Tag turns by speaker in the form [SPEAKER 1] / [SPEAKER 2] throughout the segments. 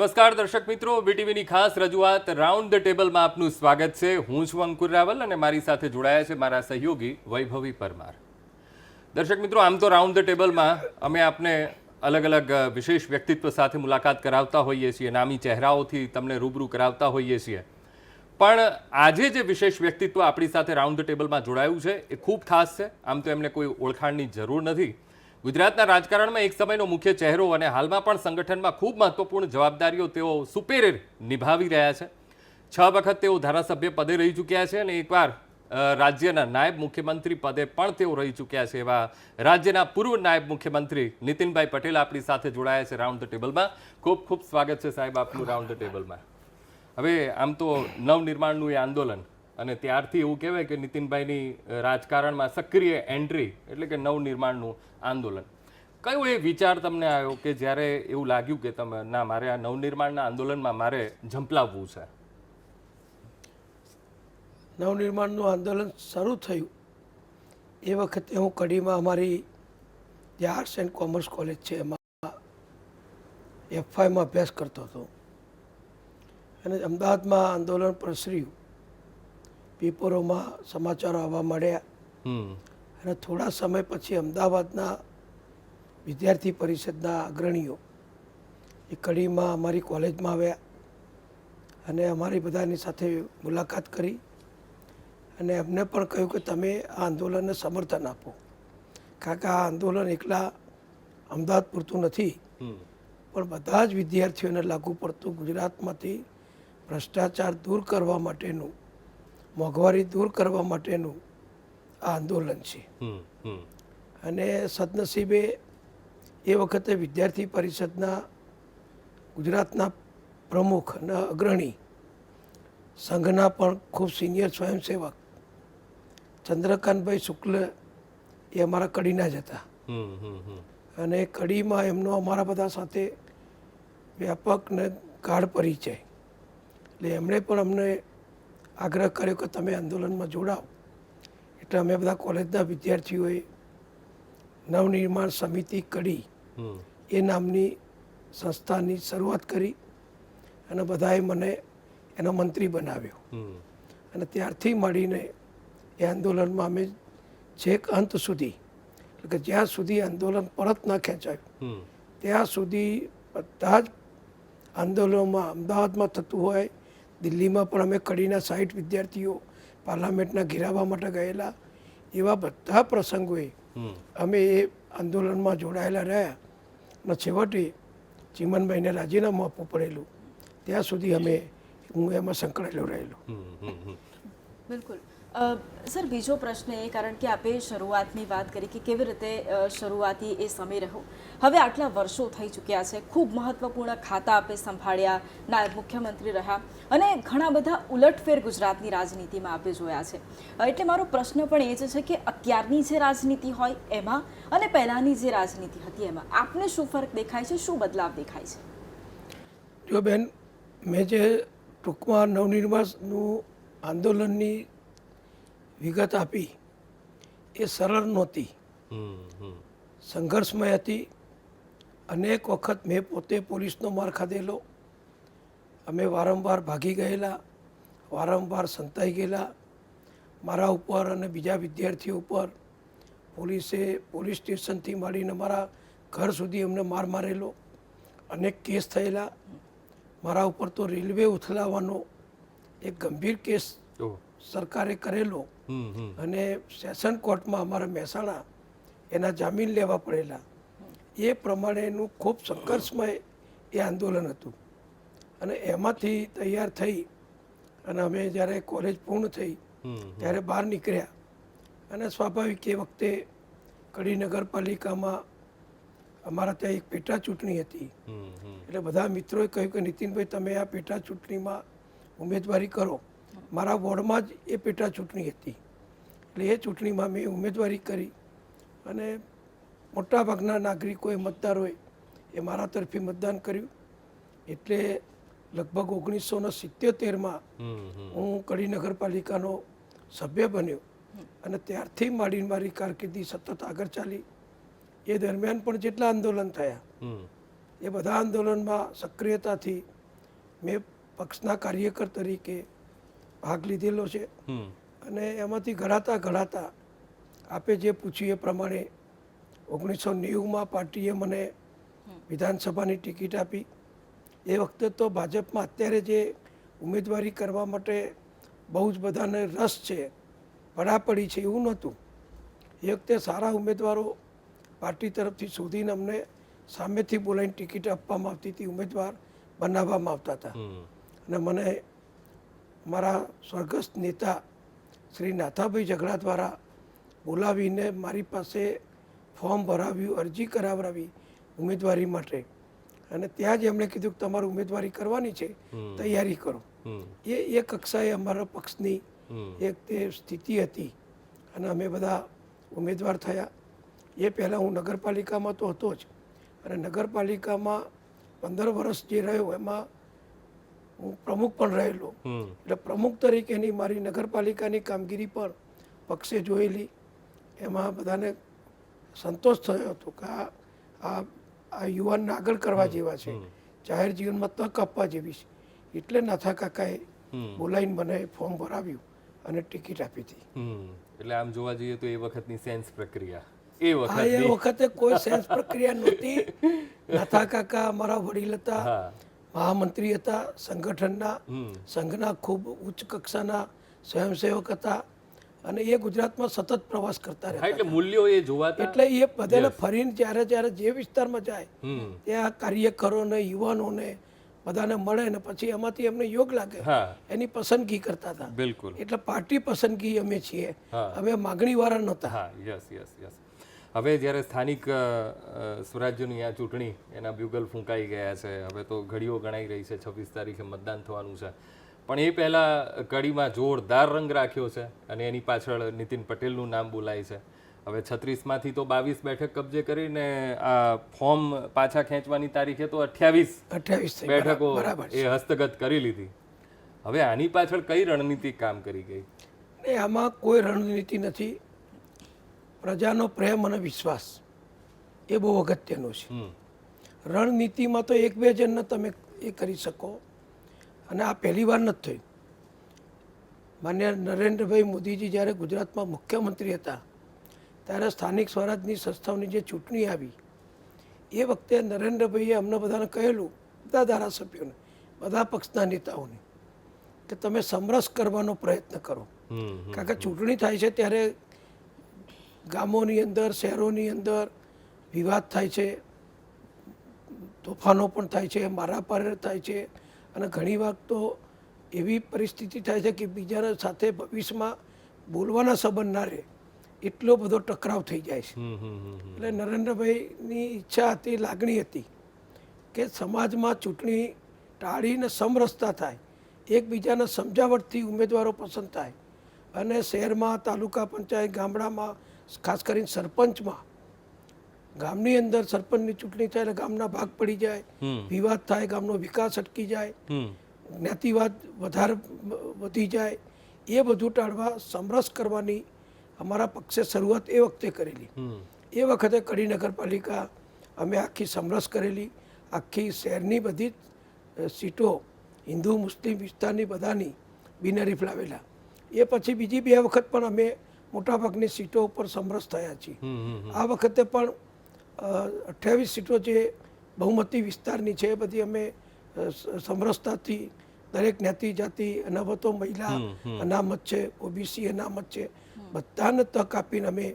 [SPEAKER 1] નમસ્કાર દર્શક મિત્રો, વીટીવીની ખાસ રજૂઆત રાઉન્ડ ધ ટેબલમાં આપનું સ્વાગત છે. હું છું અંકુર રાવલ અને મારી સાથે જોડાયા છે મારા સહયોગી વૈભવી પરમાર. દર્શક મિત્રો, આમ તો રાઉન્ડ ધ ટેબલમાં અમે આપને અલગ અલગ વિશેષ વ્યક્તિત્વ સાથે મુલાકાત કરાવતા હોઈએ છીએ, નામી ચહેરાઓથી તમને રૂબરૂ કરાવતા હોઈએ છીએ. પણ આજે જે વિશેષ વ્યક્તિત્વ આપણી સાથે રાઉન્ડ ધ ટેબલમાં જોડાયું છે એ ખૂબ ખાસ છે. આમ તો એમને કોઈ ઓળખાણની જરૂર નથી. ગુજરાતના રાજકારણમાં એક સમયનો મુખ્ય ચહેરો અને હાલમાં પણ સંગઠનમાં ખૂબ મહત્વપૂર્ણ જવાબદારીઓ તેઓ સુપેરે નિભાવી રહ્યા છે. 6 વખત તેઓ ધારાસભ્ય પદે રહી ચૂક્યા છે અને એકવાર રાજ્યના નાયબ મુખ્યમંત્રી પદે પણ તેઓ રહી ચૂક્યા છે. એવા રાજ્યના પૂર્વ નાયબ મુખ્યમંત્રી નીતિનભાઈ પટેલ આપણી સાથે જોડાયા છે રાઉન્ડ ધ ટેબલમાં. ખૂબ ખૂબ સ્વાગત છે સાહેબ આપનું રાઉન્ડ ધ ટેબલમાં. હવે આમ તો નવનિર્માણનું એ આંદોલન અને ત્યારથી એવું કહેવાય કે નીતિનભાઈની રાજકારણમાં સક્રિય એન્ટ્રી એટલે કે નવનિર્માણનું આંદોલન. કયો એ વિચાર તમને આવ્યો કે જ્યારે એવું લાગ્યું કે તમે ના, મારે આ નવનિર્માણના આંદોલનમાં મારે ઝંપલાવવું છે?
[SPEAKER 2] નવનિર્માણનું આંદોલન શરૂ થયું એ વખતે હું કડીમાં અમારી જે આર્ટ્સ એન્ડ કોમર્સ કોલેજ છે એમાં એફઆઈમાં અભ્યાસ કરતો હતો અને અમદાવાદમાં આંદોલન પ્રસર્યું. પેપરોમાં સમાચારો આવવા માંડ્યા અને થોડા સમય પછી અમદાવાદના વિદ્યાર્થી પરિષદના અગ્રણીઓ એ કડીમાં અમારી કોલેજમાં આવ્યા અને અમારી બધાની સાથે મુલાકાત કરી અને એમને પણ કહ્યું કે તમે આ આંદોલનને સમર્થન આપો, કારણ કે આ આંદોલન એકલા અમદાવાદ પૂરતું નથી પણ બધા જ વિદ્યાર્થીઓને લાગુ પડતું ગુજરાતમાંથી ભ્રષ્ટાચાર દૂર કરવા માટેનું, મોંઘવારી દૂર કરવા માટેનું આ આંદોલન છે. અને સદનસીબે એ વખતે વિદ્યાર્થી પરિષદના ગુજરાતના પ્રમુખ અને અગ્રણી, સંઘના પણ ખૂબ સિનિયર સ્વયંસેવક ચંદ્રકાંતભાઈ શુક્લ એ અમારા કડીના જ હતા અને કડીમાં એમનો અમારા બધા સાથે વ્યાપક ને ગાઢ પરિચય. એટલે એમણે પણ અમને આગ્રહ કર્યો કે તમે આંદોલનમાં જોડાઓ. એટલે અમે બધા કોલેજના વિદ્યાર્થીઓએ નવનિર્માણ સમિતિ કડી એ નામની સંસ્થાની શરૂઆત કરી અને બધાએ મને એનો મંત્રી બનાવ્યો અને ત્યારથી મળીને એ આંદોલનમાં અમે છેક અંત સુધી, એટલે કે જ્યાં સુધી આંદોલન પરત ન ખેંચાયું ત્યાં સુધી બધા જ આંદોલનોમાં અમદાવાદમાં થતું હોય, દિલ્હીમાં પણ અમે કડીના 60 વિદ્યાર્થીઓ પાર્લામેન્ટના ઘેરાવા માટે ગયેલા, એવા બધા પ્રસંગોએ અમે એ આંદોલનમાં જોડાયેલા રહ્યા અને છેવટે ચીમનભાઈને રાજીનામું આપવું પડેલું ત્યાં સુધી હું એમાં સંકળાયેલો રહેલો.
[SPEAKER 3] બિલકુલ સર, બીજો પ્રશ્ન એ, કારણ કે આપે શરૂઆતની વાત કરી કે કેવી રીતે શરૂઆતી એ સમય રહ્યો. હવે આટલા વર્ષો થઈ ચૂક્યા છે, ખૂબ મહત્વપૂર્ણ ખાતા આપે સંભાળ્યા, નાયબ મુખ્યમંત્રી રહ્યા અને ઘણા બધા ઉલટફેર ગુજરાતની રાજનીતિમાં આપે જોયા છે. એટલે મારો પ્રશ્ન પણ એ જ છે કે અત્યારની જે રાજનીતિ હોય એમાં અને પહેલાંની જે રાજનીતિ હતી એમાં આપને શું ફરક દેખાય છે, શું બદલાવ દેખાય છે?
[SPEAKER 2] જો બેન, મેં જે ટૂંકમાં નવનિર્માણનું આંદોલનની વિગત આપી એ સરળ નહોતી, સંઘર્ષમય હતી. અનેક વખત મેં પોતે પોલીસનો માર ખાધેલો, અમે વારંવાર ભાગી ગયેલા, વારંવાર સંતાઈ ગયેલા. મારા ઉપર અને બીજા વિદ્યાર્થીઓ ઉપર પોલીસ સ્ટેશનથી માંડીને મારા ઘર સુધી અમને માર મારેલો, અનેક કેસ થયેલા. મારા ઉપર તો રેલવે ઉથલાવવાનો એક ગંભીર કેસ સરકારે કરેલો અને સેશન કોર્ટમાં અમારા મહેસાણા એના જામીન લેવા પડેલા. એ પ્રમાણેનું ખૂબ સંઘર્ષમય એ આંદોલન હતું અને એમાંથી તૈયાર થઈ અને અમે જ્યારે કોલેજ પૂર્ણ થઈ ત્યારે બહાર નીકળ્યા અને સ્વાભાવિક એ વખતે કડી નગરપાલિકામાં અમારા ત્યાં એક પેટા ચૂંટણી હતી. એટલે બધા મિત્રોએ કહ્યું કે નીતિનભાઈ તમે આ પેટા ચૂંટણીમાં ઉમેદવારી કરો. મારા વોર્ડમાં જ એ પેટા ચૂંટણી હતી એટલે એ ચૂંટણીમાં મેં ઉમેદવારી કરી અને મોટાભાગના નાગરિકોએ, મતદારોએ એ મારા તરફી મતદાન કર્યું. એટલે લગભગ 1977માં હું કડી નગરપાલિકાનો સભ્ય બન્યો અને ત્યારથી માંડીને મારી કારકિર્દી સતત આગળ ચાલી. એ દરમિયાન પણ જેટલા આંદોલન થયા એ બધા આંદોલનમાં સક્રિયતાથી મેં પક્ષના કાર્યકર તરીકે ભાગ લીધેલો છે અને એમાંથી ઘડાતા આપે જે પૂછ્યું એ પ્રમાણે 1990માં પાર્ટીએ મને વિધાનસભાની ટિકિટ આપી. એ વખતે તો ભાજપમાં અત્યારે જે ઉમેદવારી કરવા માટે બહુ જ બધાને રસ છે, પડાપડી છે, એવું નહોતું. એ વખતે સારા ઉમેદવારો પાર્ટી તરફથી શોધીને અમને સામેથી બોલાવીને ટિકિટ આપવામાં આવતી હતી, ઉમેદવાર બનાવવામાં આવતા હતા. અને મને મારા સ્વર્ગસ્થ નેતા શ્રી નાથાભાઈ ઝઘડા દ્વારા બોલાવીને મારી પાસે ફોર્મ ભરાવ્યું, અરજી કરાવડાવી ઉમેદવારી માટે. અને ત્યાં જ એમણે કીધું કે તમારે ઉમેદવારી કરવાની છે, તૈયારી કરો. એ કક્ષાએ અમારા પક્ષની એક તે સ્થિતિ હતી અને અમે બધા ઉમેદવાર થયા. એ પહેલાં હું નગરપાલિકામાં તો હતો જ અને નગરપાલિકામાં 15 વર્ષ જે રહ્યો એમાં હું પ્રમુખ પણ રહેલો. એટલે પ્રમુખ તરીકેની મારી નગરપાલિકાની કામગીરી પણ પક્ષે જોયેલી. એમાં બધાને સંતોષ થયો હતો કે આ યુવાનને આગળ કરવા જેવા છે, જાહેર જીવનમાં તક આપવા જેવી છે. એટલે નાથા કાકાએ બોલાવીને મને ફોર્મ ભરાવ્યું અને ટિકિટ આપી હતી.
[SPEAKER 1] એટલે આમ જોવા જઈએ તો એ વખતની સેન્સ પ્રક્રિયા
[SPEAKER 2] એ વખતે કોઈ સેન્સ પ્રક્રિયા નહોતી. નાથા કાકા અમારા વડીલ હતા, મહામંત્રી હતા સંગઠનના, સંઘના ખૂબ ઉચ્ચ કક્ષાના સ્વયંસેવક હતા અને એ ગુજરાતમાં સતત પ્રવાસ કરતા રહેતા.
[SPEAKER 1] એટલે મૂલ્યો એ જોવાતા.
[SPEAKER 2] એટલે એ બધાને ફરીને જ્યારે જે વિસ્તારમાં જાય ત્યાં કાર્યકરોને, યુવાનોને બધાને મળે ને પછી એમાંથી એમને યોગ લાગે એની પસંદગી કરતા હતા.
[SPEAKER 1] બિલકુલ.
[SPEAKER 2] એટલે પાર્ટી પસંદગી અમે છીએ, અમે માગણી વાળા નહોતા.
[SPEAKER 1] યસ. હવે જ્યારે સ્થાનિક સ્વરાજ્યની આ ચૂંટણી એના બ્યુગલ ફૂંકાઈ ગયા છે, હવે તો ઘડીઓ ગણાઈ રહી છે, 26 તારીખે મતદાન થવાનું છે. પણ એ પહેલાં કડીમાં જોરદાર રંગ રાખ્યો છે અને એની પાછળ નીતિન પટેલનું નામ બોલાય છે. હવે 36માંથી તો 22 બેઠક કબજે કરીને આ ફોર્મ પાછા ખેંચવાની તારીખે તો 28 બેઠકો એ હસ્તગત કરી લીધી. હવે આની પાછળ કઈ રણનીતિ કામ કરી ગઈ?
[SPEAKER 2] આમાં કોઈ રણનીતિ નથી. પ્રજાનો પ્રેમ અને વિશ્વાસ એ બહુ અગત્યનો છે. રણનીતિમાં તો 1-2 જણને તમે એ કરી શકો અને આ પહેલી વાર નથી થયું. માન્ય નરેન્દ્રભાઈ મોદીજી જ્યારે ગુજરાતમાં મુખ્યમંત્રી હતા ત્યારે સ્થાનિક સ્વરાજની સંસ્થાઓની જે ચૂંટણી આવી એ વખતે નરેન્દ્રભાઈએ અમને બધાને કહેલું, બધા ધારાસભ્યોને, બધા પક્ષના નેતાઓને, કે તમે સમરસ કરવાનો પ્રયત્ન કરો. કારણ કે ચૂંટણી થાય છે ત્યારે ગામોની અંદર, શહેરોની અંદર વિવાદ થાય છે, તોફાનો પણ થાય છે, મારામારી થાય છે અને ઘણી વાર તો એવી પરિસ્થિતિ થાય છે કે બીજાના સાથે ભવિષ્યમાં બોલવાના સંબંધ ના રહે એટલો બધો ટકરાવ થઈ જાય છે. એટલે નરેન્દ્રભાઈની ઈચ્છા હતી, લાગણી હતી કે સમાજમાં ચૂંટણી ટાળીને સમરસતા થાય, એકબીજાના સમજાવટથી ઉમેદવારો પસંદ થાય અને શહેરમાં, તાલુકા પંચાયત, ગામડામાં, ખાસ કરીને સરપંચમાં, ગામની અંદર સરપંચની ચૂંટણી થાય એટલે ગામના ભાગ પડી જાય, વિવાદ થાય, ગામનો વિકાસ અટકી જાય, જ્ઞાતિવાદ વધારે વધી જાય. એ બધું ટાળવા સમરસ કરવાની અમારા પક્ષે શરૂઆત એ વખતે કરેલી. એ વખતે કડી નગરપાલિકા અમે આખી સમરસ કરેલી. આખી શહેરની બધી સીટો હિન્દુ મુસ્લિમ વિસ્તારની બધાની બિનહરીફ લાવેલા. એ પછી બીજી 2 વખત પણ અમે મોટાભાગની સીટો ઉપર સમરસ થયા છીએ. આ વખતે પણ 28 સીટો જે બહુમતી વિસ્તારની છે એ બધી અમે સમરસતાથી દરેક જ્ઞાતિ જાતિ અનામતો, મહિલા અનામત છે, ઓબીસી અનામત છે, બધાને તક આપીને અમે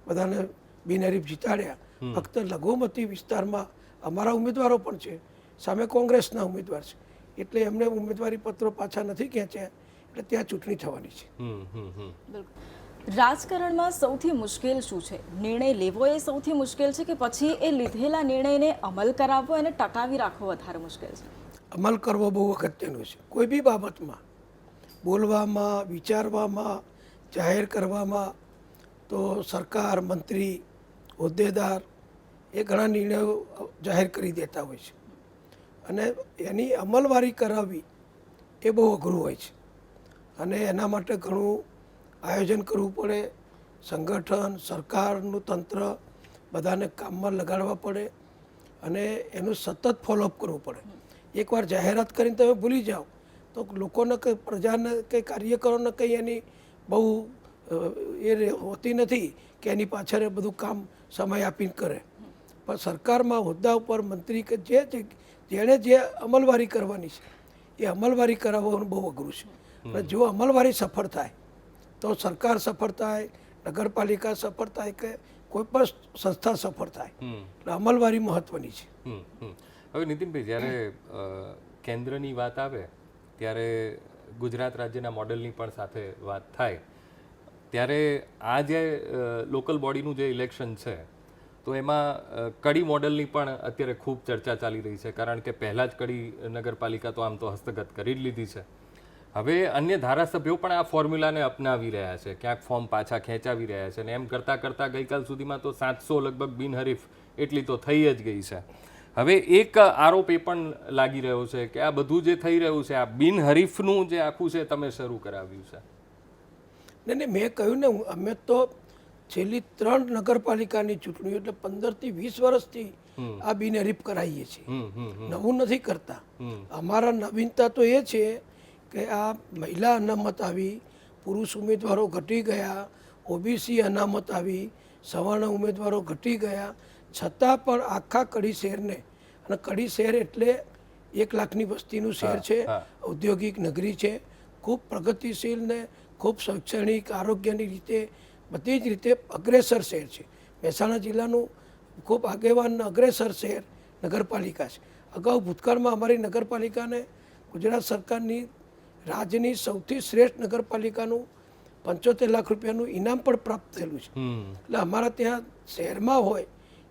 [SPEAKER 2] બધાને બિનહરીફ જીતાડ્યા. ફક્ત લઘુમતી વિસ્તારમાં અમારા ઉમેદવારો પણ છે, સામે કોંગ્રેસના ઉમેદવાર છે, એટલે એમને ઉમેદવારી પત્રો પાછા નથી ખેંચ્યા. એટલે ત્યાં ચૂંટણી થવાની છે.
[SPEAKER 3] રાજકારણમાં સૌથી મુશ્કેલ શું છે? નિર્ણય લેવો એ સૌથી મુશ્કેલ છે કે પછી એ લીધેલા નિર્ણયને અમલ કરાવવો અને ટકાવી રાખવો વધારે મુશ્કેલ છે?
[SPEAKER 2] અમલ કરવો બહુ અગત્યનો છે. કોઈ બી બાબતમાં બોલવામાં, વિચારવામાં, જાહેર કરવામાં તો સરકાર, મંત્રી, હોદ્દેદાર એ ઘણા નિર્ણયો જાહેર કરી દેતા હોય છે અને એની અમલવારી કરાવવી એ બહુ અઘરું હોય છે અને એના માટે ઘણું આયોજન કરવું પડે. સંગઠન, સરકારનું તંત્ર બધાને કામમાં લગાડવા પડે અને એનું સતત ફોલોઅપ કરવું પડે. એકવાર જાહેરાત કરીને તમે ભૂલી જાઓ તો લોકોને કંઈ પ્રજાને કંઈ કાર્યકરોને કંઈ એની બહુ હોતી નથી કે એની પાછળ એ બધું કામ સમય આપીને કરે. પણ સરકારમાં હોદ્દા ઉપર મંત્રી કે જેણે જે અમલવારી કરવાની છે એ અમલવારી કરાવવાનું બહુ અઘરું છે. અને જો અમલવારી સફળ થાય તો સરકાર સફળ થાય, નગરપાલિકા સફળ થાય કે કોઈ પણ સંસ્થા સફળ થાય. એટલે અમલવારી મહત્વની છે.
[SPEAKER 1] હવે નીતિનભાઈ, જ્યારે કેન્દ્રની વાત આવે ત્યારે ગુજરાત રાજ્યના મોડેલની પણ સાથે વાત થાય ત્યારે આ જે લોકલ બોડીનું જે ઇલેક્શન છે તો એમાં કડી મોડેલની પણ અત્યારે ખૂબ ચર્ચા ચાલી રહી છે, કારણ કે પહેલાં જ કડી નગરપાલિકા તો આમ તો હસ્તગત કરી જ લીધી છે. હવે અન્ય ધારાસભ્યો પણ આ ફોર્મ્યુલાને અપનાવી રહ્યા છે, ક્યાંક ફોર્મ પાછા ખેંચાવી રહ્યા છે, અને એમ કરતાં કરતાં ગઈકાલ સુધીમાં તો 700 લગભગ બિનહરીફ એટલી તો થઈ જ ગઈ છે. હવે એક આરોપ એ પણ લાગી રહ્યો છે કે આ બધું જે થઈ રહ્યું છે, આ બિનહરીફનું જે આખું છે તમે શરૂ કરાવ્યું છે.
[SPEAKER 2] નહીં, મેં કહ્યું ને, અમે તો છેલ્લી 3 નગરપાલિકાની ચૂંટણીઓ એટલે 15 થી 20 વર્ષથી આ બિનહરીફ કરાવીએ છીએ, નવું નથી કરતા. અમારા નવીનતા તો એ છે કે આ મહિલા અનામત આવી, પુરુષ ઉમેદવારો ઘટી ગયા, ઓબીસી અનામત આવી, સવર્ણ ઉમેદવારો ઘટી ગયા, છતાં પણ આખા કડી શહેરને, અને કડી શહેર એટલે 1 લાખની વસ્તીનું શહેર છે, ઔદ્યોગિક નગરી છે, ખૂબ પ્રગતિશીલ ને ખૂબ શૈક્ષણિક આરોગ્યની રીતે બધી જ રીતે અગ્રેસર શહેર છે. મહેસાણા જિલ્લાનું ખૂબ આગેવાન અગ્રેસર શહેર નગરપાલિકા છે. અગાઉ ભૂતકાળમાં અમારી નગરપાલિકાને ગુજરાત સરકારની રાજ્યની સૌથી શ્રેષ્ઠ નગરપાલિકાનું 75 લાખ રૂપિયાનું ઇનામ પણ પ્રાપ્ત થયેલું છે. એટલે અમારા ત્યાં શહેરમાં હોય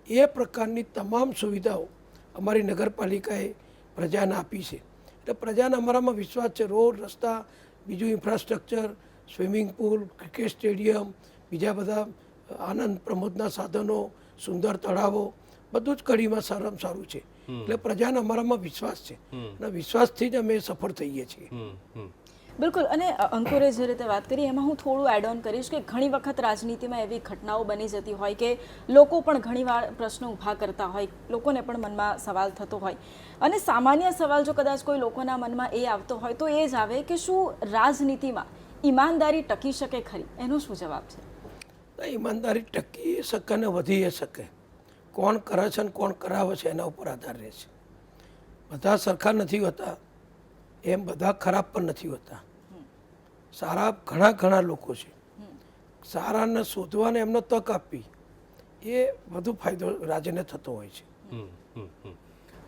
[SPEAKER 2] એ પ્રકારની તમામ સુવિધાઓ અમારી નગરપાલિકાએ પ્રજાને આપી છે. એટલે પ્રજાને અમારામાં વિશ્વાસ છે. રોડ, રસ્તા, બીજું infrastructure, swimming pool, cricket stadium, બીજા બધા આનંદ પ્રમોદના સાધનો, સુંદર તળાવો, બધું જ કડીમાં સારામાં સારું છે. એટલે પ્રજાને અમારામાં વિશ્વાસ છે, અને વિશ્વાસથી જ અમે સફળ થઈએ છીએ.
[SPEAKER 3] બિલકુલ. અને અંકુરે જે રીતે વાત કરી એમાં હું થોડું એડ ઓન કરીશ કે ઘણી વખત રાજનીતિમાં એવી ઘટનાઓ બની જતી હોય કે લોકો પણ ઘણીવાર પ્રશ્નો ઊભા કરતા હોય, લોકોને પણ મનમાં સવાલ થતો હોય, અને સામાન્ય સવાલ જો કદાચ કોઈ લોકોના મનમાં એ આવતો હોય તો એ જ આવે કે શું રાજનીતિમાં ઈમાનદારી ટકી શકે ખરી? એનો શું જવાબ છે?
[SPEAKER 2] ઈમાનદારી ટકી શકે ને વધી શકે. કોણ કરે છે અને કોણ કરાવે છે એના ઉપર આધાર રહે છે. બધા સરખા નથી હોતા, એમ બધા ખરાબ પણ નથી હોતા. સારા ઘણા લોકો છે. સારાને શોધવાને એમને તક આપવી એ વધુ ફાયદો રાજ્યને થતો હોય છે.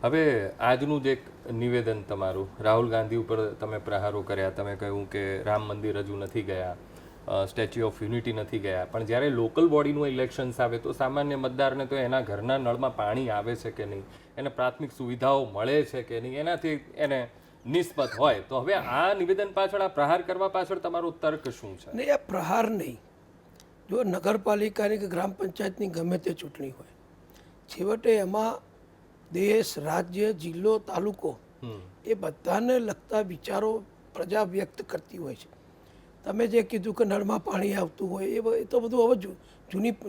[SPEAKER 1] હવે આજનું જે નિવેદન તમારું, રાહુલ ગાંધી ઉપર તમે પ્રહારો કર્યા, તમે કહ્યું કે રામ મંદિર હજુ નથી ગયા, સ્ટેચ્યુ ઓફ યુનિટી નથી ગયા, પણ જ્યારે લોકલ બોડીનું ઇલેક્શન્સ આવે તો સામાન્ય મતદારને તો એના ઘરના નળમાં પાણી આવે છે કે નહીં, એને પ્રાથમિક સુવિધાઓ મળે છે કે નહીં, એનાથી એને નિસ્બત હોય. તો હવે આ નિવેદન પાછળ, આ પ્રહાર કરવા પાછળ તમારો તર્ક શું છે?
[SPEAKER 2] નહીં, આ પ્રહાર નહીં. જો નગરપાલિકાની કે ગ્રામ પંચાયતની ગમે તે ચૂંટણી હોય, છેવટે એમાં દેશ, રાજ્ય, જિલ્લો, તાલુકો એ બધાને લગતા વિચારો પ્રજા વ્યક્ત કરતી હોય છે. તમે જે કીધું કે નળમાં પાણી આવતું હોય એ તો બધું હવે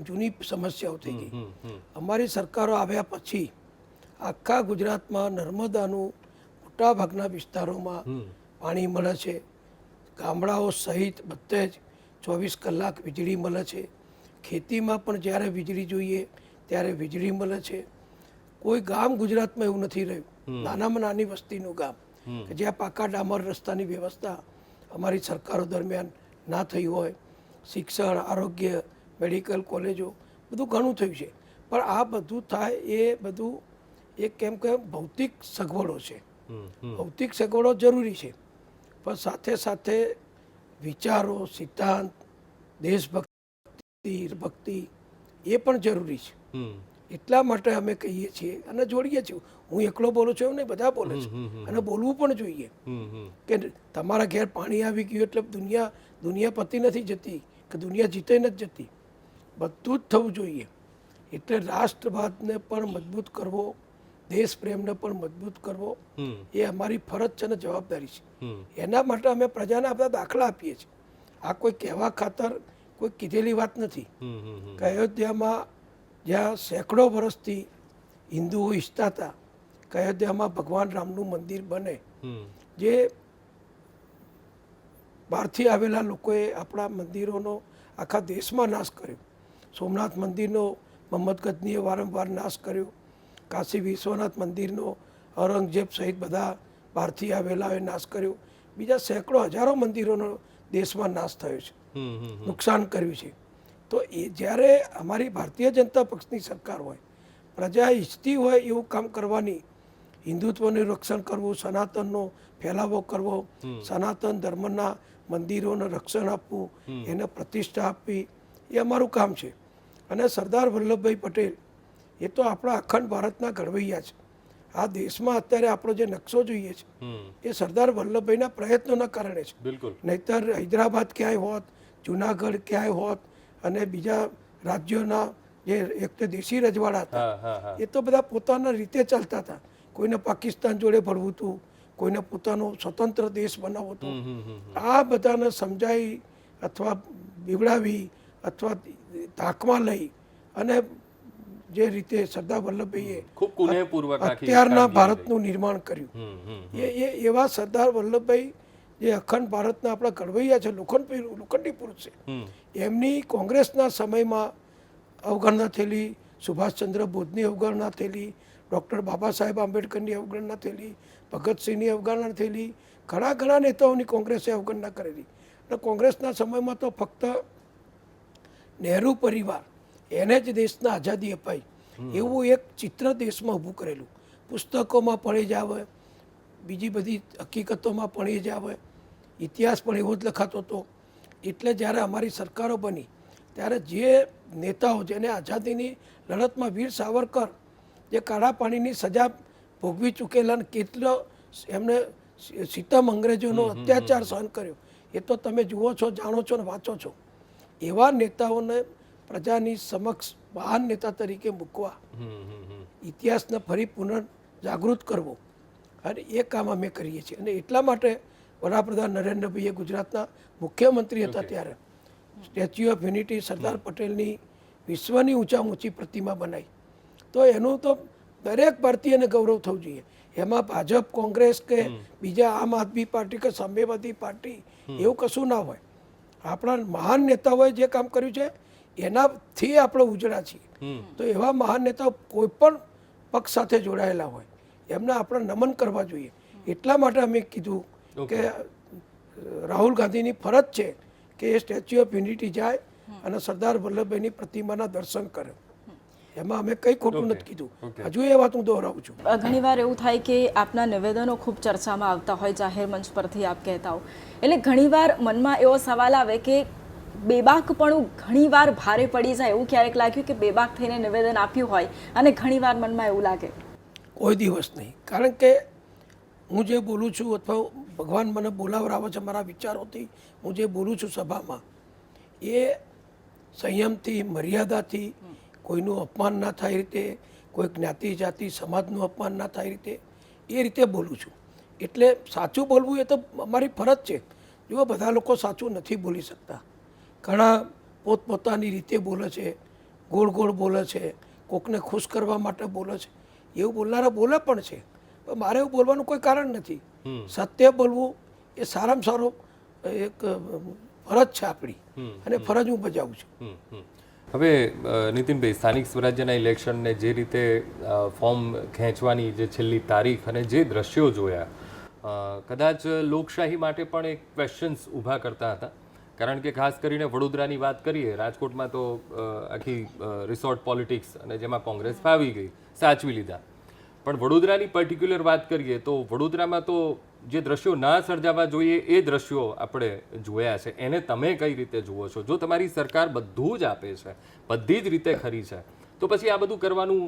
[SPEAKER 2] જૂની સમસ્યાઓ થઈ ગઈ. અમારી સરકારો આવ્યા પછી આખા ગુજરાતમાં નર્મદાનું મોટાભાગના વિસ્તારોમાં પાણી મળે છે. ગામડાઓ સહિત બધે જ 24 કલાક વીજળી મળે છે. ખેતીમાં પણ જ્યારે વીજળી જોઈએ ત્યારે વીજળી મળે છે. કોઈ ગામ ગુજરાતમાં એવું નથી રહ્યું, નાનામાં નાની વસ્તીનું ગામ, કે જ્યાં પાકા ડામર રસ્તાની વ્યવસ્થા અમારી સરકારો દરમિયાન ના થઈ હોય. શિક્ષણ, આરોગ્ય, મેડિકલ કોલેજો બધું ઘણું થયું છે. પણ આ બધું થાય એ બધું એક કેમ કે ભૌતિક સગવડો છે. ભૌતિક સગવડો જરૂરી છે, પણ સાથે સાથે વિચારો, સિદ્ધાંત, દેશભક્તિ એ પણ જરૂરી છે. એટલા માટે અમે કહીએ છીએ અને જોડીએ છીએ. હું એકલો બોલું છું એવું નહીં, બધા બોલે છે, અને બોલવું પણ જોઈએ કે તમારા ઘેર પાણી આવી ગયું એટલે દુનિયા પતી નથી જતી કે દુનિયા જીતે નથી જતી. બધું જ થવું જોઈએ. એટલે રાષ્ટ્રવાદને પણ મજબૂત કરવો, દેશ પ્રેમને પણ મજબૂત કરવો એ અમારી ફરજ છે અને જવાબદારી છે. એના માટે અમે પ્રજાને આ બધા દાખલા આપીએ છીએ. આ કોઈ કહેવા ખાતર કોઈ કીધેલી વાત નથી. કે અયોધ્યામાં જ્યાં સેંકડો વર્ષથી હિન્દુઓ ઈચ્છતા હતા કે અયોધ્યામાં ભગવાન રામનું મંદિર બને,
[SPEAKER 1] હમ
[SPEAKER 2] જે બહારથી આવેલા લોકોએ આપણા મંદિરોનો આખા દેશમાં નાશ કર્યો. સોમનાથ મંદિરનો મોહમ્મદ ગઝનીએ વારંવાર નાશ કર્યો. કાશી વિશ્વનાથ મંદિરનો ઔરંગઝેબ સહિત બધા બહારથી આવેલાએ નાશ કર્યો. બીજા સેંકડો હજારો મંદિરોનો દેશમાં નાશ થયો છે,
[SPEAKER 1] હમ હમ
[SPEAKER 2] નુકસાન કર્યું છે. તો એ જ્યારે અમારી ભારતીય જનતા પક્ષની સરકાર હોય, પ્રજા ઈચ્છતી હોય એવું કામ કરવાની, હિન્દુત્વનું રક્ષણ કરવું, સનાતનનો ફેલાવો કરવો, સનાતન ધર્મના મંદિરોને રક્ષણ આપવું, એને પ્રતિષ્ઠા આપવી, એ અમારું કામ છે. અને સરદાર વલ્લભભાઈ પટેલ એ તો આપણા અખંડ ભારતના ઘડવૈયા છે. આ દેશમાં અત્યારે આપણો જે નકશો જોઈએ છે
[SPEAKER 1] હમ
[SPEAKER 2] એ સરદાર વલ્લભભાઈના પ્રયત્નોના કારણે છે.
[SPEAKER 1] બિલકુલ.
[SPEAKER 2] નહીતર હૈદરાબાદ ક્યાંય હોત, જુનાગઢ ક્યાંય હોત, અને બીજા રાજ્યોના જે એક તો દેશી રજવાડા હતા,
[SPEAKER 1] હા હા હા
[SPEAKER 2] એ તો બધા પોતાના રીતે ચાલતા હતા. કોઈને પાકિસ્તાન જોડે ભળવું હતું, કોઈને પોતાનો સ્વતંત્ર દેશ બનાવવો હતો.
[SPEAKER 1] હમ હમ હમ
[SPEAKER 2] આ બધાને સમજાવી અથવા બીવડાવી અથવા તાકમાં લઈ અને જે રીતે સરદાર વલ્લભભાઈએ
[SPEAKER 1] ખૂબ કુનેહપૂર્વક આખી
[SPEAKER 2] અત્યારના
[SPEAKER 1] કામગીરી
[SPEAKER 2] ભારતનું નિર્માણ કર્યું,
[SPEAKER 1] હમ હમ
[SPEAKER 2] એ એવા સરદાર વલ્લભભાઈ જે અખંડ ભારતના આપણા ઘડવૈયા છે, લોખંડી પુરુષ છે,
[SPEAKER 1] હમ
[SPEAKER 2] એમની કોંગ્રેસના સમયમાં અવગણના થયેલી, સુભાષચંદ્ર બોઝની અવગણના થયેલી, ડૉક્ટર બાબા સાહેબ આંબેડકરની અવગણના થયેલી, ભગતસિંહની અવગણના થયેલી, ઘણા નેતાઓની કોંગ્રેસે અવગણના કરેલી. અને કોંગ્રેસના સમયમાં તો ફક્ત નહેરુ પરિવાર એને જ દેશના આઝાદી અપાઈ એવું એક ચિત્ર દેશમાં ઊભું કરેલું. પુસ્તકોમાં ભણી જ આવે, બીજી બધી હકીકતોમાં ભણી જ આવે, ઇતિહાસ પણ એવો જ લખાતો હતો. એટલે જ્યારે અમારી સરકારો બની ત્યારે જે નેતાઓ જેને આઝાદીની લડતમાં વીર સાવરકર જે કાળા પાણીની સજા ભોગવી ચૂકેલા ને કેટલો એમને સિતમ અંગ્રેજોનો અત્યાચાર સહન કર્યો એ તો તમે જુઓ છો, જાણો છો ને વાંચો છો. એવા નેતાઓને પ્રજાની સમક્ષ મહાન નેતા તરીકે મૂકવા, ઇતિહાસને ફરી પુનર્જાગૃત કરવો, અને એ કામ અમે કરીએ છીએ. અને એટલા માટે વડાપ્રધાન નરેન્દ્રભાઈએ ગુજરાતના મુખ્યમંત્રી હતા ત્યારે સ્ટેચ્યુ ઓફ યુનિટી સરદાર પટેલની વિશ્વની ઊંચામાં ઊંચી પ્રતિમા બનાવી. તો એનું તો દરેક ભારતીયને ગૌરવ થવું જોઈએ. એમાં ભાજપ, કોંગ્રેસ કે બીજા આમ આદમી પાર્ટી કે સામ્યવાદી પાર્ટી એવું કશું ના હોય. આપણા મહાન નેતાઓએ જે કામ કર્યું છે એનાથી આપણે ઉજળા છીએ. તો એવા મહાન નેતાઓ કોઈ પણ પક્ષ સાથે જોડાયેલા હોય એમને આપણે નમન કરવા જોઈએ. એટલા માટે અમે કીધું કે રાહુલ ગાંધીની ફરજ છે કે એ સ્ટેચ્યુ ઓફ યુનિટી જાય અને સરદાર વલ્લભભાઈની પ્રતિમાના દર્શન કરે. એમાં અમે કંઈ ખોટું નથી કીધું. હજુ એ વાત હું દોહરાવું છું.
[SPEAKER 3] ઘણીવાર એવું થાય કે આપના નિવેદનો ખૂબ ચર્ચામાં આવતા હોય, જાહેર મંચ પરથી આપ કહેતા હો, એટલે ઘણીવાર મનમાં એવો સવાલ આવે કે બેબાકપણું ઘણીવાર ભારે પડી જાય. એવું ક્યારેક લાગ્યું કે બેબાક થઈને નિવેદન આપ્યું હોય અને ઘણીવાર મનમાં એવું લાગે?
[SPEAKER 2] કોઈ દિવસ નહીં. કારણ કે હું જે બોલું છું અથવા ભગવાન મને બોલાવરાવે છે મારા વિચારોથી, હું જે બોલું છું સભામાં, એ સંયમથી, મર્યાદાથી, કોઈનું અપમાન ના થાય રીતે, કોઈ જ્ઞાતિ જાતિ સમાજનું અપમાન ના થાય રીતે, એ રીતે બોલું છું. એટલે સાચું બોલવું એ તો અમારી ફરજ છે. જો બધા લોકો સાચું નથી બોલી શકતા, ઘણા પોતપોતાની રીતે બોલે છે, ગોળ ગોળ બોલે છે, કોકને ખુશ કરવા માટે બોલે છે, એવું બોલનારા બોલે પણ છે. પણ મારે એવું બોલવાનું કોઈ કારણ નથી. સત્ય બોલવું એ સારામાં સારો એક ફરજ છે આપણી, અને ફરજ હું બજાવું છું.
[SPEAKER 1] હવે નીતિનભાઈ, સ્થાનિક સ્વરાજ્યના ઇલેક્શનને જે રીતે ફોર્મ ખેંચવાની જે છેલ્લી તારીખ અને જે દ્રશ્યો જોયા, કદાચ લોકશાહી માટે પણ એક ક્વેશ્ચન્સ ઊભા કરતા હતા. કારણ કે ખાસ કરીને વડોદરાની વાત કરીએ, રાજકોટમાં તો આખી રિસોર્ટ પોલિટિક્સ અને જેમાં કોંગ્રેસ ફાવી ગઈ, સાચવી લીધા. પણ વડોદરાની પર્ટિક્યુલર વાત કરીએ તો વડોદરામાં તો જે દ્રશ્યો ના સર્જાવા જોઈએ એ દ્રશ્યો આપણે જોયા છે. એને તમે કઈ રીતે જુઓ છો? જો તમારી સરકાર બધું જ આપે છે, બધી જ રીતે ખરી છે, તો પછી આ બધું કરવાનું,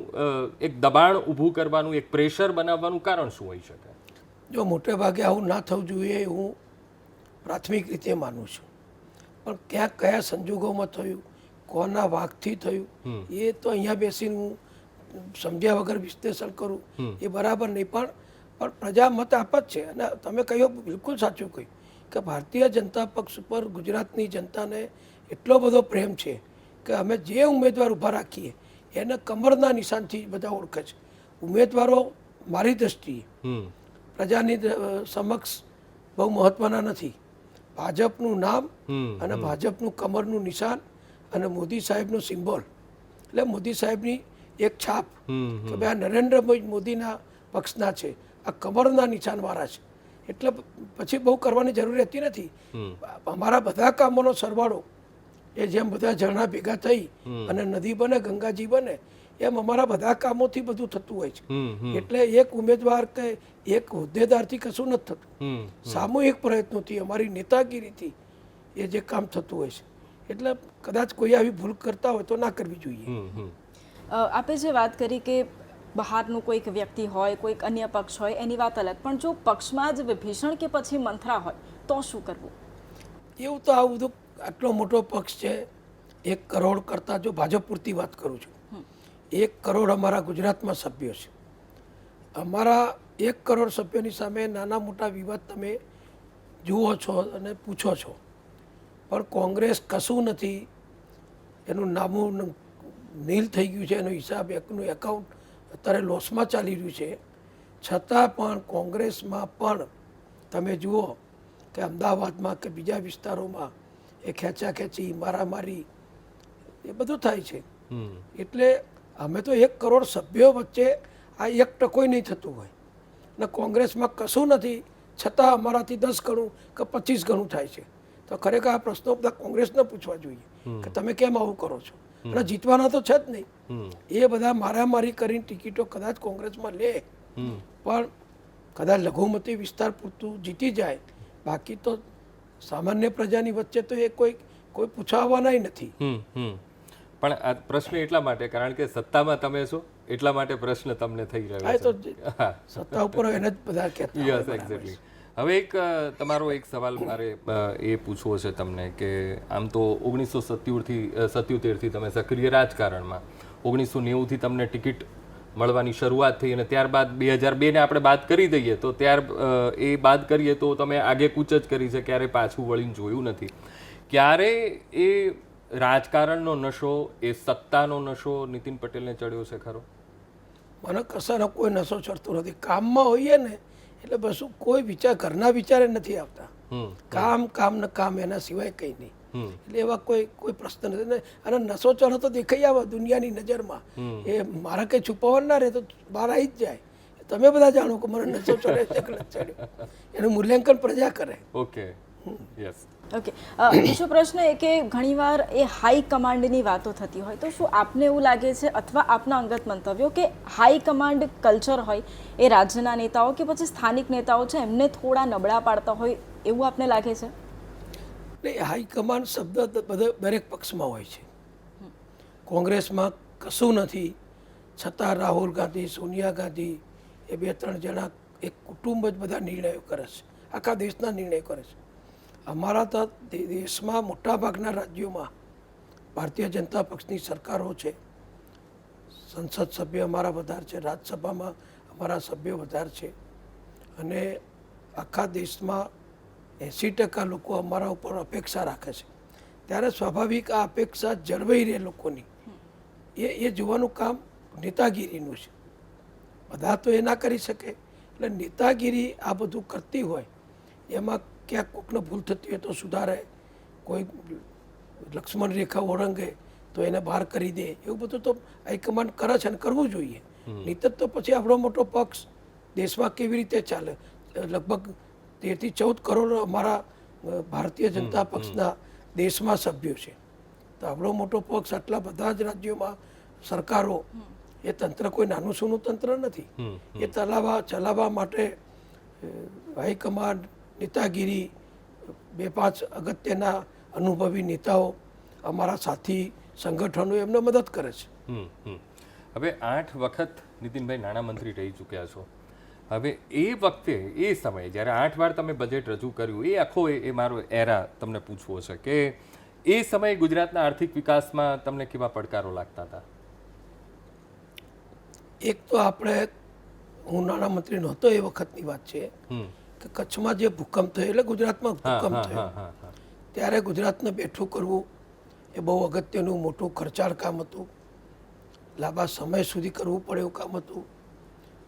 [SPEAKER 1] એક દબાણ ઊભું કરવાનું, એક પ્રેશર બનાવવાનું કારણ શું હોઈ શકે?
[SPEAKER 2] જો મોટે ભાગે આવું ના થવું જોઈએ હું પ્રાથમિક રીતે માનું છું. પણ ક્યાંક કયા સંજોગોમાં થયું, કોના વાંકથી થયું, એ તો અહીંયા બેસીને હું સમજ્યા વગર વિશ્લેષણ કરું એ બરાબર નહીં. પણ પ્રજા મત આપ જ છે. અને તમે કહ્યું બિલકુલ સાચું કહ્યું કે ભારતીય જનતા પક્ષ ઉપર ગુજરાતની જનતાને એટલો બધો પ્રેમ છે કે અમે જે ઉમેદવાર ઊભા રાખીએ એને કમરના નિશાનથી બધા ઓળખે છે. ઉમેદવારો મારી દ્રષ્ટિએ
[SPEAKER 1] હમ
[SPEAKER 2] પ્રજાની સમક્ષ બહુ મહત્વના નથી. ભાજપનું નામ
[SPEAKER 1] હમ
[SPEAKER 2] અને ભાજપનું કમરનું નિશાન અને મોદી સાહેબનું સિમ્બોલ, એટલે મોદી સાહેબની એક છાપ
[SPEAKER 1] હમ
[SPEAKER 2] કે ભાઈ આ નરેન્દ્રભાઈ મોદીના પક્ષના છે, આ કમરના નિશાનવાળા છે, એટલે પછી બહુ કરવાની જરૂર રહેતી નથી. અમારા બધા કામોનો સરવાળો એ જેમ બધા ઝરણા ભેગા થઈ અને નદી બને, ગંગાજી બને, એમ અમારા બધા કામોથી બધું થતું હોય છે. એટલે એક ઉમેદવાર કે એક હોદ્દેદારથી કશું નથી થતું, સામૂહિક પ્રયત્નોથી, અમારી નેતાગીરીથી એ જે કામ થતું હોય છે. એટલે કદાચ કોઈ આવી ભૂલ કરતા હોય તો ના કરવી જોઈએ.
[SPEAKER 3] આપે જે વાત કરી કે બહારનું કોઈક વ્યક્તિ હોય, કોઈક અન્ય પક્ષ હોય, એની વાત અલગ, પણ જો પક્ષમાં જ વિભીષણ કે પછી મંથરા હોય તો શું કરવું?
[SPEAKER 2] એવું તો આ બધું આટલો મોટો પક્ષ છે, 1 કરોડ કરતાં, જો ભાજપ પૂરતી વાત કરું છું, 1 કરોડ અમારા ગુજરાતમાં સભ્યો છે. અમારા 1 કરોડ સભ્યોની સામે નાના મોટા વિવાદ તમે જુઓ છો અને પૂછો છો, પણ કોંગ્રેસ કશું નથી, એનું નામું નીલ થઈ ગયું છે, એનો હિસાબ, એનું એકાઉન્ટ અત્યારે લોસમાં ચાલી રહ્યું છે. છતાં પણ કોંગ્રેસમાં પણ તમે જુઓ કે અમદાવાદમાં કે બીજા વિસ્તારોમાં એ ખેંચાખેંચી, મારામારી, એ બધું થાય છે. એટલે અમે તો 1 કરોડ સભ્યો વચ્ચે આ 1% નહીં થતું હોય ને કોંગ્રેસમાં કશું નથી, છતાં અમારાથી 10 ગણું કે 25 ગણું થાય છે. તો ખરેખર આ પ્રશ્નો બધા કોંગ્રેસને પૂછવા જોઈએ કે તમે કેમ આવું કરો છો. અને જીતવાના તો છે જ નહીં. એ બધા મારામારી કરીને ટિકિટો કદાચ કોંગ્રેસમાં લે, પણ કદાચ લઘુમતી વિસ્તાર પૂરતું જીતી જાય, બાકી તો સામાન્ય પ્રજાની વચ્ચે તો એ કોઈ પૂછાવાના નથી.
[SPEAKER 1] પણ આ પ્રશ્ન એટલા માટે, કારણ કે સત્તામાં તમે છો એટલા માટે પ્રશ્ન તમને થઈ રહ્યો
[SPEAKER 2] તો
[SPEAKER 1] છે.
[SPEAKER 2] સત્તા ઉપર એને જ બધા કહેતા
[SPEAKER 1] યસ, એક્ઝેક્ટલી. હવે તમારો એક સવાલ મારે એ પૂછવો છે તમને કે આમ તો 1977થી તમે સક્રિય રાજકારણમાં, 1990થી તમને ટિકિટ મળવાની શરૂઆત થઈ અને ત્યારબાદ 2002ને આપણે બાદ કરી દઈએ તો એ બાદ કરીએ તો તમે આગેકૂચ જ કરી છે, ક્યારે પાછું વળીને જોયું નથી. ક્યારે એ રાજકારણનો નશો, એ સત્તાનો નશો નીતિન પટેલને ચડ્યો છે ખરો?
[SPEAKER 2] મને કશાનો કોઈ નશો ચડતો નથી. કામમાં હોઈએ ને એટલે બસ કોઈ વિચાર, ઘરના વિચારે નથી આવતા. કામ ને કામ, એના સિવાય કંઈ નહીં. એટલે એવા કોઈ પ્રશ્ન નથી. અને નશો ચડો તો દેખાઈ આવે દુનિયાની નજરમાં. એ મારા કંઈ છુપાવવા ના રહે તો બહાર આવી જ જાય. તમે બધા જાણો કે મને નશો ચડે છે કે નથી ચડ્યો, એનું મૂલ્યાંકન પ્રજા કરે.
[SPEAKER 1] Okay, yes.
[SPEAKER 3] ઓકે, બીજો પ્રશ્ન એ કે ઘણીવાર એ હાઈ કમાન્ડની વાતો થતી હોય, તો શું આપને એવું લાગે છે અથવા આપના અંગત મંતવ્યો કે હાઈ કમાન્ડ કલ્ચર હોય એ રાજ્યના નેતાઓ કે પછી સ્થાનિક નેતાઓ છે એમને થોડા નબળા પાડતા હોય એવું આપને લાગે છે?
[SPEAKER 2] નહીં, હાઈકમાન્ડ શબ્દ દરેક પક્ષમાં હોય છે. કોંગ્રેસમાં કશું નથી, છતાં રાહુલ ગાંધી, સોનિયા ગાંધી, એ 2-3 જણા એક કુટુંબ જ બધા નિર્ણયો કરે છે, આખા દેશના નિર્ણય કરે છે. અમારા તો દેશમાં મોટાભાગના રાજ્યોમાં ભારતીય જનતા પક્ષની સરકારો છે. સંસદ સભ્ય અમારા વધારે છે, રાજ્યસભામાં અમારા સભ્યો વધારે છે, અને આખા દેશમાં 80% લોકો અમારા ઉપર અપેક્ષા રાખે છે. ત્યારે સ્વાભાવિક આ અપેક્ષા જળવાઈ રહે લોકોની, એ જોવાનું કામ નેતાગીરીનું છે. બધા તો એ ના કરી શકે. એટલે નેતાગીરી આ બધું કરતી હોય, એમાં ક્યાંક કોઈકને ભૂલ થતી હોય તો સુધારે, કોઈ લક્ષ્મણ રેખા ઓળંગે તો એને બહાર કરી દે, એવું બધું તો હાઈકમાન્ડ કરે છે અને કરવું જોઈએ. નહીં તો પછી આપણો મોટો પક્ષ દેશમાં કેવી રીતે ચાલે? લગભગ 13-14 કરોડ અમારા ભારતીય જનતા પક્ષના દેશમાં સભ્યો છે. તો આપણો મોટો પક્ષ આટલા બધા જ રાજ્યોમાં સરકારો, એ તંત્ર કોઈ નાનું સૂનું તંત્ર નથી. એ ચલાવવા માટે હાઈકમાન્ડ, નેતાગીરી, 2-5 અગત્યના અનુભવી નેતાઓ, અમારા સાથી સંગઠનો એમને મદદ કરે છે.
[SPEAKER 1] હવે 8 વખત નીતિનભાઈ નાણામંત્રી રહી ચૂક્યા છો. હવે એ વખતે, એ સમયે જ્યારે 8 વાર તમે બજેટ રજૂ કર્યું, એ આખો એ મારો એરા તમને પૂછવો છે કે એ સમયે ગુજરાતના આર્થિક વિકાસમાં તમને કેવા પડકારો લાગતા હતા?
[SPEAKER 2] એક તો આપણે, હું નાણામંત્રી નહોતો એ વખતની વાત છે કે કચ્છમાં જે ભૂકંપ થયો, એટલે ગુજરાતમાં ભૂકંપ થયો, ત્યારે ગુજરાતને બેઠું કરવું એ બહુ અગત્યનું મોટું ખર્ચાળ કામ હતું. લાંબા સમય સુધી કરવું પડે એવું કામ હતું.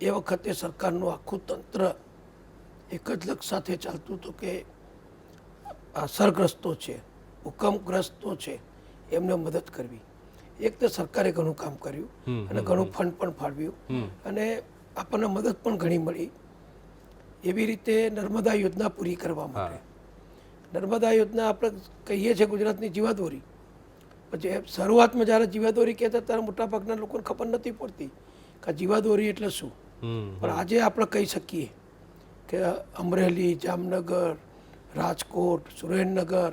[SPEAKER 2] એ વખતે સરકારનું આખું તંત્ર એક જ લક્ષ્ય સાથે ચાલતું હતું કે અસરગ્રસ્તો છે, ભૂકંપગ્રસ્તો છે, એમને મદદ કરવી. એક તો સરકારે ઘણું કામ કર્યું અને ઘણું ફંડ પણ ફાળવ્યું અને આપણને મદદ પણ ઘણી મળી. એવી રીતે નર્મદા યોજના પૂરી કરવા માટે, નર્મદા યોજના આપણે કહીએ છીએ ગુજરાતની જીવાદોરી, પછી શરૂઆતમાં જ્યારે જીવાદોરી કહેતા ત્યારે મોટાભાગના લોકોને ખબર નથી પડતી કે જીવાદોરી એટલે શું. પણ આજે આપણે કહી શકીએ કે અમરેલી, જામનગર, રાજકોટ, સુરેન્દ્રનગર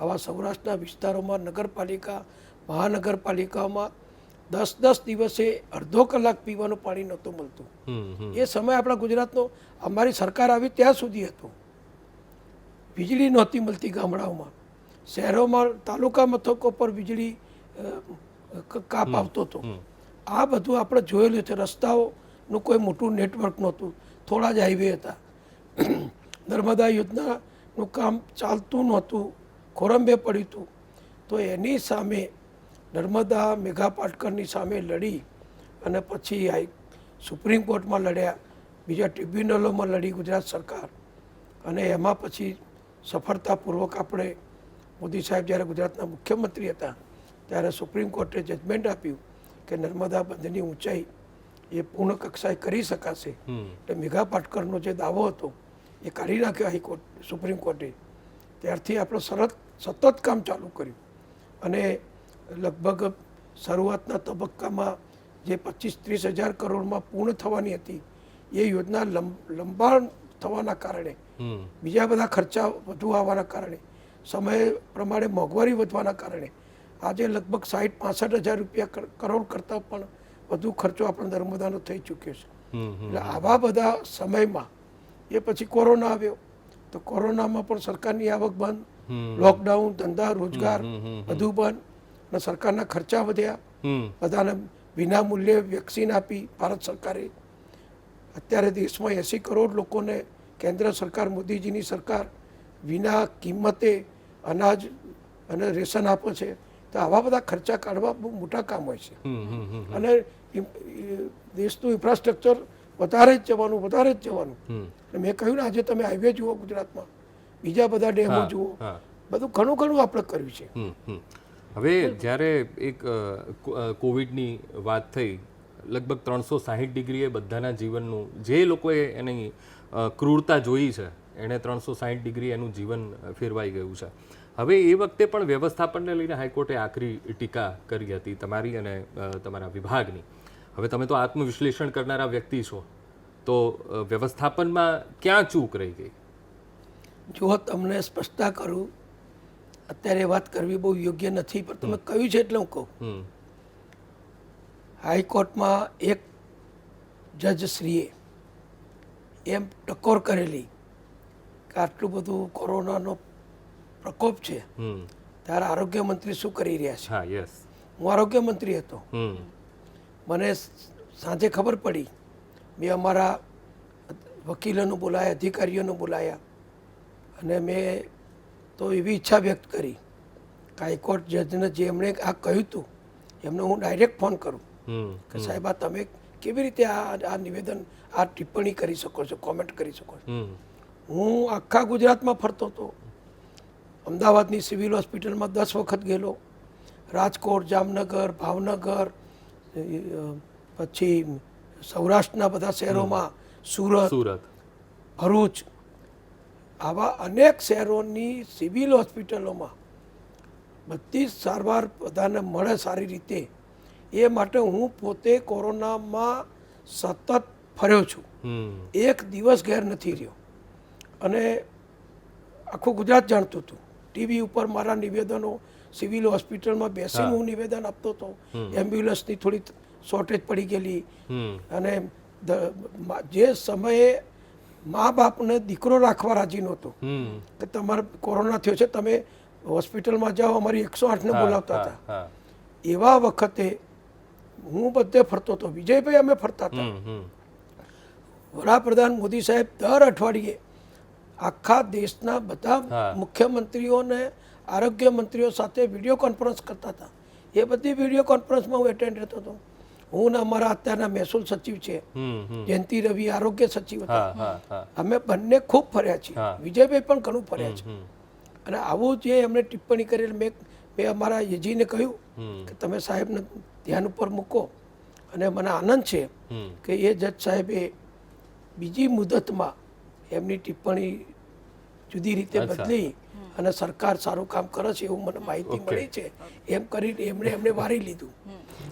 [SPEAKER 2] આવા સૌરાષ્ટ્રના વિસ્તારોમાં નગરપાલિકા, મહાનગરપાલિકાઓમાં 10 દિવસે અડધો કલાક પીવાનું પાણી નહોતું મળતું. એ સમય આપણા ગુજરાતનો, અમારી સરકાર આવી ત્યાં સુધી હતો. વીજળી નહોતી મળતી ગામડાઓમાં, શહેરોમાં તાલુકા મથકો પર વીજળી કાપ આવતો હતો. આ બધું આપણે જોયેલું છે. રસ્તાઓનું કોઈ મોટું નેટવર્ક નહોતું, થોડા જ હાઈવે હતા. નર્મદા યોજનાનું કામ ચાલતું નહોતું, ખોરંભે પડ્યું હતું. તો એની સામે નર્મદા મેઘા પાટકરની સામે લડી અને પછી સુપ્રીમ કોર્ટમાં લડ્યા, બીજા ટ્રિબ્યુનલોમાં લડી ગુજરાત સરકાર, અને એમાં પછી સફળતાપૂર્વક આપણે મોદી સાહેબ જ્યારે ગુજરાતના મુખ્યમંત્રી હતા ત્યારે સુપ્રીમ કોર્ટે જજમેન્ટ આપ્યું કે નર્મદા બંધની ઊંચાઈ એ પૂર્ણ કક્ષાએ કરી શકાશે. એટલે મેઘા પાટકરનો જે દાવો હતો એ કાઢી નાખ્યો હાઈકોર્ટ, સુપ્રીમ કોર્ટે. ત્યારથી આપણે સતત કામ ચાલુ કર્યું અને લગભગ શરૂઆતના તબક્કામાં જે 25-30 હજાર કરોડમાં પૂર્ણ થવાની હતી એ યોજના લંબાણ થવાના કારણે, બીજા બધા ખર્ચા વધુ આવવાના કારણે, સમય પ્રમાણે મોંઘવારી વધવાના કારણે આજે લગભગ 60-65 હજાર રૂપિયા કરોડ કરતાં પણ વધુ ખર્ચો આપણો નર્મદાનો થઈ ચૂક્યો છે. એટલે આવા બધા સમયમાં એ પછી કોરોના આવ્યો, તો કોરોનામાં પણ સરકારની આવક બંધ, લોકડાઉન, ધંધા રોજગાર બધું બંધ, અને સરકારના ખર્ચા વધ્યા. બધાને વિના મૂલ્યે વેક્સિન આપી ભારત સરકારે. અત્યારે દેશમાં 80 કરોડ લોકોને કેન્દ્ર સરકાર, મોદીજીની સરકાર વિના કિંમતે અનાજ અને રેશન આપે છે. તો આવા બધા ખર્ચા કાઢવા બહુ મોટા કામ હોય છે. અને દેશનું ઇન્ફ્રાસ્ટ્રક્ચર વધારે જ જવાનું. મેં કહ્યું ને, આજે તમે હાઈવે જુઓ ગુજરાતમાં, બીજા બધા ડેમો જુઓ, બધું ઘણું આપણે કર્યું છે.
[SPEAKER 1] હવે જ્યારે એક કોવિડની વાત થઈ, લગભગ 360 ડિગ્રીએ બધાના જીવનનું, જે લોકોએ એની ક્રૂરતા જોઈ છે એણે 360 ડિગ્રી એનું જીવન ફેરવાઈ ગયું છે. હવે એ વખતે પણ વ્યવસ્થાપનને લઈને હાઈકોર્ટે આકરી ટીકા કરી હતી તમારી અને તમારા વિભાગની. હવે તમે તો આત્મવિશ્લેષણ કરનારા વ્યક્તિ છો, તો વ્યવસ્થાપનમાં ક્યાં ચૂક રહી ગઈ?
[SPEAKER 2] જો તમને સ્પષ્ટતા કરું, અત્યારે વાત કરવી બહુ યોગ્ય નથી, પણ તમે કહ્યું છે એટલે હું કહું. હાઈકોર્ટમાં એક જજશ્રીએ એમ ટકોર કરેલી કે આટલું બધું કોરોનાનો પ્રકોપ છે, ત્યારે આરોગ્ય મંત્રી શું કરી રહ્યા છે. હું આરોગ્ય મંત્રી હતો. મને સાંજે ખબર પડી, મેં અમારા વકીલોને બોલાયા, અધિકારીઓને બોલાયા, અને મેં તો એવી ઈચ્છા વ્યક્ત કરી કે હાઈકોર્ટ જજને જેમણે આ કહ્યું હતું એમને હું ડાયરેક્ટ ફોન કરું કે સાહેબ, આ તમે કેવી રીતે આ નિવેદન, આ ટિપ્પણી કરી શકો છો, કોમેન્ટ કરી શકો છો. હું આખા ગુજરાતમાં ફરતો હતો. અમદાવાદની સિવિલ હોસ્પિટલમાં 10 વખત ગયેલો, રાજકોટ, જામનગર, ભાવનગર, પછી સૌરાષ્ટ્રના બધા શહેરોમાં, સુરત, ભરૂચ, આવા અનેક શહેરોની સિવિલ હોસ્પિટલોમાં બધી સારવાર બધાને મળે સારી રીતે, એ માટે હું પોતે કોરોનામાં સતત ફર્યો છું. એક દિવસ ઘેર નથી રહ્યો. અને આખું ગુજરાત જાણતું હતું. ટીવી ઉપર મારા નિવેદનો, સિવિલ હોસ્પિટલમાં બેસીને હું નિવેદન આપતો હતો. એમ્બ્યુલન્સની થોડી શોર્ટેજ પડી ગયેલી, અને જે સમયે મા બાપને દીકરો રાખવા રાજી નહોતો કે તમારે કોરોના થયો છે, તમે હોસ્પિટલમાં જાઓ, અમારી 108ને બોલાવતા હતા. એવા વખતે હું બધે ફરતો હતો. વિજયભાઈ અમે ફરતા હતા. વડાપ્રધાન મોદી સાહેબ દર અઠવાડિયે આખા દેશના બધા મુખ્યમંત્રીઓને, આરોગ્ય મંત્રીઓ સાથે વિડીયો કોન્ફરન્સ કરતા હતા. એ બધી વિડીયો કોન્ફરન્સમાં હું એટેન્ડ રહેતો હતો. હું ને અમારા અત્યારના મહેસૂલ સચિવ છે જયંતિ રવિ આરોગ્ય સચિવ હતા,
[SPEAKER 1] હા હા હા
[SPEAKER 2] અમે બંને ખૂબ ફર્યા છીએ.
[SPEAKER 1] હા.
[SPEAKER 2] વિજયભાઈ પણ ઘણું ફર્યા છે.
[SPEAKER 1] હમ,
[SPEAKER 2] અને આવું જે એમણે ટિપ્પણી કરી મેં અમારા યજીને કહ્યું કે તમે સાહેબને ધ્યાન ઉપર મૂકો. અને મને આનંદ છે
[SPEAKER 1] હમ.
[SPEAKER 2] કે એ જજ સાહેબે બીજી મુદતમાં એમની ટિપ્પણી જુદી રીતે
[SPEAKER 1] અચ્છા.
[SPEAKER 2] બદલી અને સરકાર સારું કામ કરે છે એવું મને માહિતી
[SPEAKER 1] ઓકે.
[SPEAKER 2] મળી છે. એમ કરીને એમણે વારી લીધું.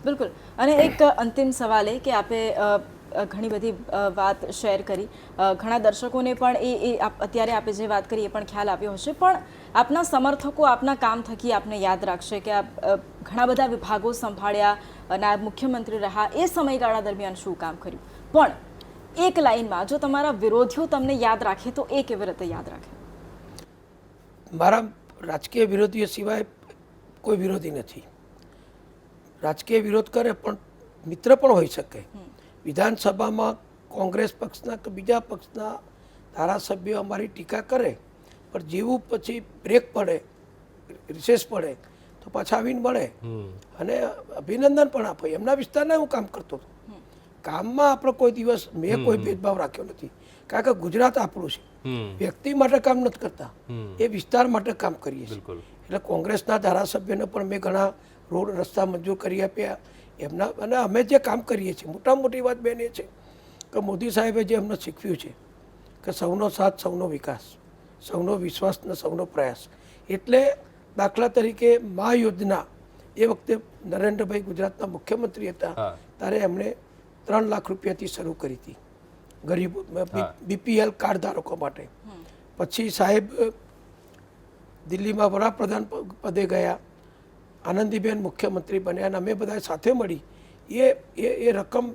[SPEAKER 3] બિલકુલ. અને એક અંતિમ સવાલ એ કે આપે ઘણી બધી વાત શેર કરી, ઘણા દર્શકોને પણ અત્યારે આપે જે વાત કરી એ પણ ખ્યાલ આવ્યો હશે, પણ આપના સમર્થકો આપના કામ થકી આપને યાદ રાખશે કે આપ ઘણા બધા વિભાગો સંભાળ્યા, નાયબ મુખ્યમંત્રી રહ્યા, એ સમયગાળા દરમિયાન શું કામ કર્યું. પણ એક લાઈનમાં જો તમારા વિરોધીઓ તમને યાદ રાખે તો એ કેવી રીતે યાદ રાખે?
[SPEAKER 2] મારા રાજકીય વિરોધીઓ સિવાય કોઈ વિરોધી નથી. રાજકીય વિરોધ કરે પણ મિત્ર પણ હોઈ શકે. વિધાનસભામાં કોંગ્રેસ પક્ષના કે બીજા પક્ષના ધારાસભ્યો અમારી ટીકા કરે, પણ જેવું પછી બ્રેક પડે, રિસેસ પડે તો પાછા આવીને મળે અને અભિનંદન પણ આપે. એમના વિસ્તારના હું કામ કરતો હતો. કામમાં આપણે કોઈ દિવસ મેં કોઈ ભેદભાવ રાખ્યો નથી, કારણ કે ગુજરાત આપણું છે. વ્યક્તિ માટે કામ નથી કરતા, એ વિસ્તાર માટે કામ કરીએ છીએ.
[SPEAKER 1] બિલકુલ.
[SPEAKER 2] એટલે કોંગ્રેસના ધારાસભ્યોને પણ મેં ઘણા રોડ રસ્તા મંજૂર કરી આપ્યા એમના. અને અમે જે કામ કરીએ છીએ, મોટામાં મોટી વાત બેન એ છે કે મોદી સાહેબે જે અમને શીખવ્યું છે કે સૌનો સાથ સૌનો વિકાસ, સૌનો વિશ્વાસ ને સૌનો પ્રયાસ. એટલે દાખલા તરીકે મા યોજના એ વખતે નરેન્દ્રભાઈ ગુજરાતના મુખ્યમંત્રી હતા
[SPEAKER 1] હા.
[SPEAKER 2] ત્યારે એમણે 3 લાખ રૂપિયાથી શરૂ કરી હતી ગરીબ બીપીએલ કાર્ડ ધારકો માટે. પછી સાહેબ દિલ્હીમાં વડાપ્રધાન પદે ગયા, આનંદીબેન મુખ્યમંત્રી બન્યા અને અમે બધા સાથે મળી એ રકમ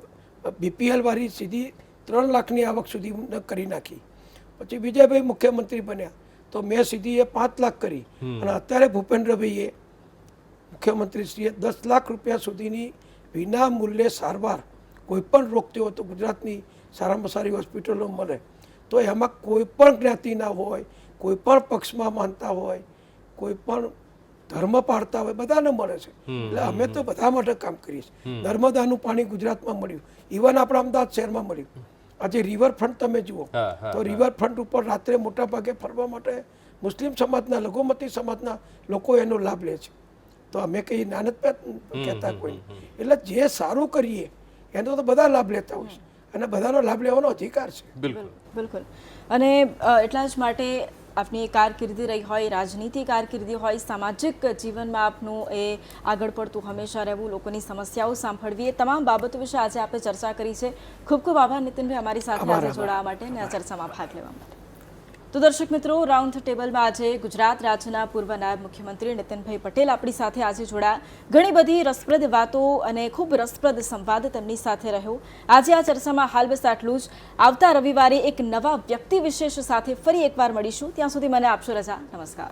[SPEAKER 2] બીપીએલ વાળી સીધી 3 લાખની આવક સુધી કરી નાખી. પછી વિજયભાઈ મુખ્યમંત્રી બન્યા તો મેં સીધી એ 5 લાખ કરી. અને અત્યારે ભૂપેન્દ્રભાઈએ મુખ્યમંત્રીશ્રીએ 10 લાખ રૂપિયા સુધીની વિના મૂલ્યે સારવાર કોઈ પણ રોગ થયો તો ગુજરાતની સારામાં સારી હોસ્પિટલો મળે. તો એમાં કોઈ પણ જ્ઞાતિના હોય, કોઈ પણ પક્ષમાં માનતા હોય, કોઈ પણ ધર્મ પાળતા હોય, બધાને મળે છે. એટલે અમે તો બધા માટે કામ કરીએ છીએ. નર્મદાનું પાણી ગુજરાતમાં મળ્યું, ઇવન આપણા અમદાવાદ શહેરમાં મળ્યું. આજે રિવરફ્રન્ટ તમે જુઓ તો રિવરફ્રન્ટ ઉપર રાત્રે મોટા ભાગે ફરવા માટે મુસ્લિમ સમાજના, લઘુમતી સમાજના લોકો એનો લાભ લે છે. તો અમે કંઈ નાનત કહેતા કોઈ. એટલે જે સારું કરીએ એનો તો બધા લાભ લેતા હોય છે અને બધાનો લાભ લેવાનો અધિકાર છે.
[SPEAKER 1] બિલકુલ.
[SPEAKER 3] બિલકુલ. અને એટલા જ માટે આપની કારકિર્દી રહી હોય, રાજનીતિ કારકિર્દી હોય, સામાજિક જીવનમાં આપનું એ આગળ પડતું હંમેશા રહેવું, લોકોની સમસ્યાઓ સાંભળવી, એ તમામ બાબતો વિશે આજે આપણે ચર્ચા કરી છે. ખૂબ ખૂબ આભાર નીતિનભાઈ અમારી સાથે આજે જોડાવા માટે અને આ ચર્ચામાં ભાગ લેવા માટે. તો દર્શક મિત્રો, રાઉન્ડ ટેબલમાં આજે ગુજરાત રાજ્યના પૂર્વ નાયબ મુખ્યમંત્રી નીતિનભાઈ પટેલ આપણી સાથે આજે જોડાયા. ઘણી બધી રસપ્રદ વાતો અને ખૂબ રસપ્રદ સંવાદ તેમની સાથે રહ્યો. આજે આ ચર્ચામાં હાલ બસ આટલું જ. આવતા રવિવારે એક નવા વ્યક્તિ વિશેષ સાથે ફરી એકવાર મળીશું. ત્યાં સુધી મને આપશો રજા. નમસ્કાર.